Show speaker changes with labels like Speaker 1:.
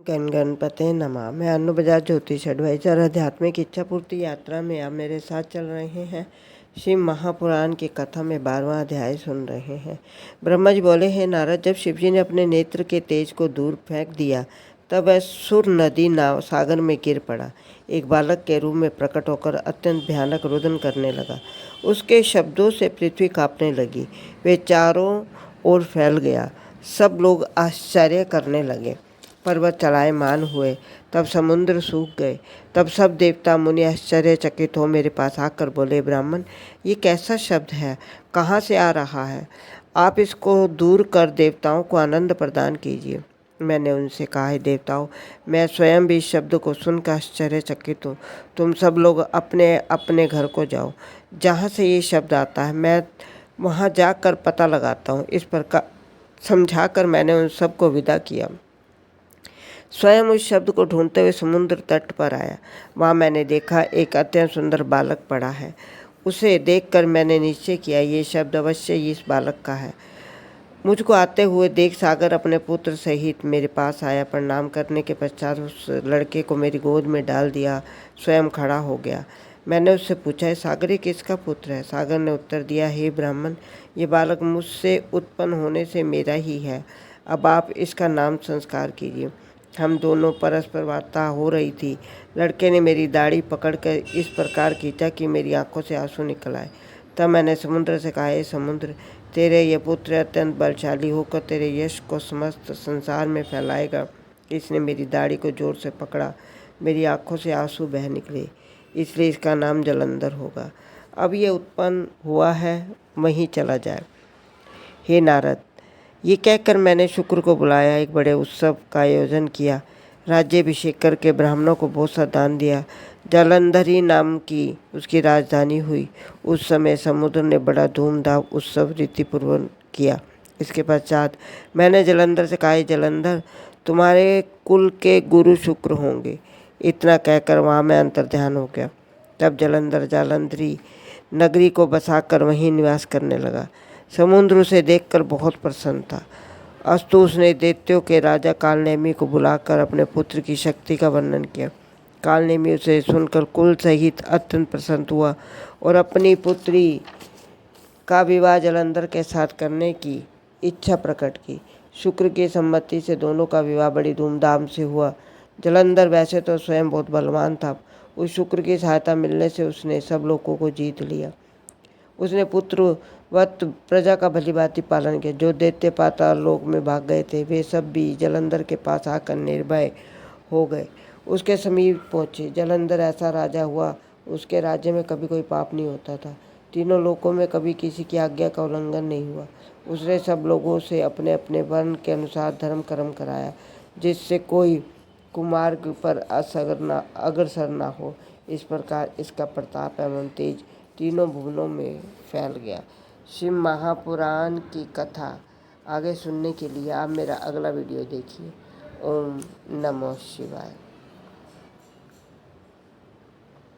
Speaker 1: गण गणपते नमः। मैं अन्नू बजाज ज्योतिष एडवाइजर आध्यात्मिक इच्छा पूर्ति यात्रा में आप मेरे साथ चल रहे हैं। शिव महापुराण की कथा में 12वां अध्याय सुन रहे हैं। ब्रह्मा जी बोले, हे नारद, जब शिवजी ने अपने नेत्र के तेज को दूर फेंक दिया तब वह सुर नदी नाव सागर में गिर पड़ा। एक बालक के रूप में प्रकट होकर अत्यंत भयानक रुदन करने लगा। उसके शब्दों से पृथ्वी कांपने लगी। वे चारों ओर फैल गया। सब लोग आश्चर्य करने लगे। पर्वत चलायमान हुए, तब समुद्र सूख गए। तब सब देवता मुनि आश्चर्यचकित हो मेरे पास आकर बोले, ब्राह्मण, ये कैसा शब्द है? कहाँ से आ रहा है? आप इसको दूर कर देवताओं को आनंद प्रदान कीजिए। मैंने उनसे कहा, है देवताओं, मैं स्वयं भी इस शब्द को सुनकर आश्चर्यचकित हूँ। तुम सब लोग अपने अपने घर को जाओ। जहाँ से ये शब्द आता है मैं वहाँ जाकर पता लगाता हूँ। इस प्रकार समझाकर मैंने उन सबको विदा किया। स्वयं उस शब्द को ढूंढते हुए समुद्र तट पर आया। वहाँ मैंने देखा एक अत्यंत सुंदर बालक पड़ा है। उसे देखकर मैंने निश्चय किया, ये शब्द अवश्य इस बालक का है। मुझको आते हुए देख सागर अपने पुत्र सहित मेरे पास आया। प्रणाम करने के पश्चात उस लड़के को मेरी गोद में डाल दिया, स्वयं खड़ा हो गया। मैंने उससे पूछा, सागर ये किसका पुत्र है? सागर ने उत्तर दिया, हे ब्राह्मण, ये बालक मुझसे उत्पन्न होने से मेरा ही है। अब आप इसका नाम संस्कार कीजिए। हम दोनों परस्पर वार्ता हो रही थी। लड़के ने मेरी दाढ़ी पकड़कर इस प्रकार खींचा कि मेरी आंखों से आंसू निकल आए। तब मैंने समुद्र से कहा, हे समुद्र, तेरे ये पुत्र अत्यंत बलशाली होकर तेरे यश को समस्त संसार में फैलाएगा। इसने मेरी दाढ़ी को जोर से पकड़ा। मेरी आंखों से आंसू बह निकले, इसलिए इसका नाम जलंधर होगा। अब ये उत्पन्न हुआ है, वहीं चला जाए। हे नारद, ये कहकर मैंने शुक्र को बुलाया। एक बड़े उत्सव का आयोजन किया। राज्याभिषेक करके ब्राह्मणों को बहुत सा दान दिया। जालंधरी नाम की उसकी राजधानी हुई। उस समय समुद्र ने बड़ा धूमधाम उत्सव रीतिपूर्वक किया। इसके पश्चात मैंने जलंधर से कहा, जलंधर, तुम्हारे कुल के गुरु शुक्र होंगे। इतना कहकर वहाँ मैं अंतर्ध्यान हो गया। तब जलंधर जालंधरी नगरी को बसाकर वहीं निवास करने लगा। समुद्र उसे देखकर बहुत प्रसन्न था। अस्तु उसने दैत्यों के राजा कालनेमी को बुलाकर अपने पुत्र की शक्ति का वर्णन किया। कालनेमी उसे सुनकर कुल सहित अत्यंत प्रसन्न हुआ और अपनी पुत्री का विवाह जलंधर के साथ करने की इच्छा प्रकट की। शुक्र की सम्मति से दोनों का विवाह बड़ी धूमधाम से हुआ। जलंधर वैसे तो स्वयं बहुत बलवान था। उस शुक्र की सहायता मिलने से उसने सब लोगों को जीत लिया। उसने पुत्रवत प्रजा का भलीभांति पालन किया। जो दैत्य पाताल लोक में भाग गए थे वे सब भी जलंधर के पास आकर निर्भय हो गए। उसके समीप पहुँचे। जलंधर ऐसा राजा हुआ, उसके राज्य में कभी कोई पाप नहीं होता था। तीनों लोकों में कभी किसी की आज्ञा का उल्लंघन नहीं हुआ। उसने सब लोगों से अपने अपने वर्ण के अनुसार धर्म कर्म कराया, जिससे कोई कुमार्ग पर अग्रसर न हो। इस प्रकार इसका प्रताप एवं तेज तीनों भुवनों में फैल गया। शिव महापुराण की कथा आगे सुनने के लिए आप मेरा अगला वीडियो देखिए। ओम नमो शिवाय।